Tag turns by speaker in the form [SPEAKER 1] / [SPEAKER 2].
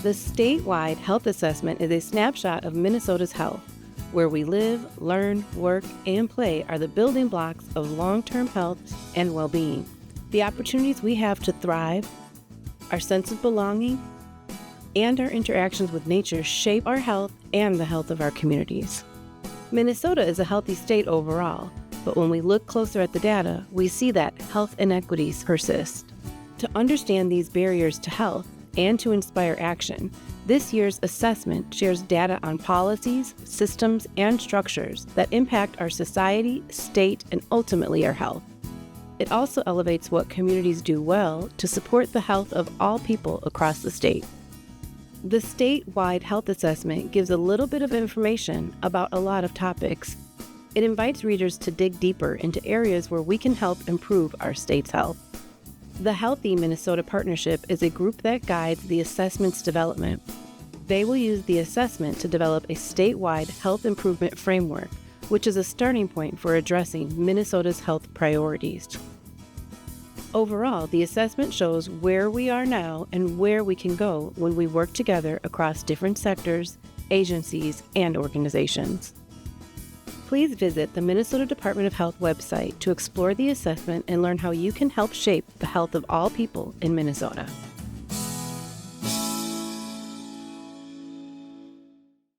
[SPEAKER 1] The statewide health assessment is a snapshot of Minnesota's health. Where we live, learn, work, and play are the building blocks of long-term health and well-being. The opportunities we have to thrive, our sense of belonging, and our interactions with nature shape our health and the health of our communities. Minnesota is a healthy state overall, but when we look closer at the data, we see that health inequities persist. To understand these barriers to health and to inspire action, this year's assessment shares data on policies, systems, and structures that impact our society, state, and ultimately our health. It also elevates what communities do well to support the health of all people across the state. The statewide health assessment gives a little bit of information about a lot of topics. It invites readers to dig deeper into areas where we can help improve our state's health. The Healthy Minnesota Partnership is a group that guides the assessment's development. They will use the assessment to develop a statewide health improvement framework, which is a starting point for addressing Minnesota's health priorities. Overall, the assessment shows where we are now and where we can go when we work together across different sectors, agencies, and organizations. Please visit the Minnesota Department of Health website to explore the assessment and learn how you can help shape the health of all people in Minnesota.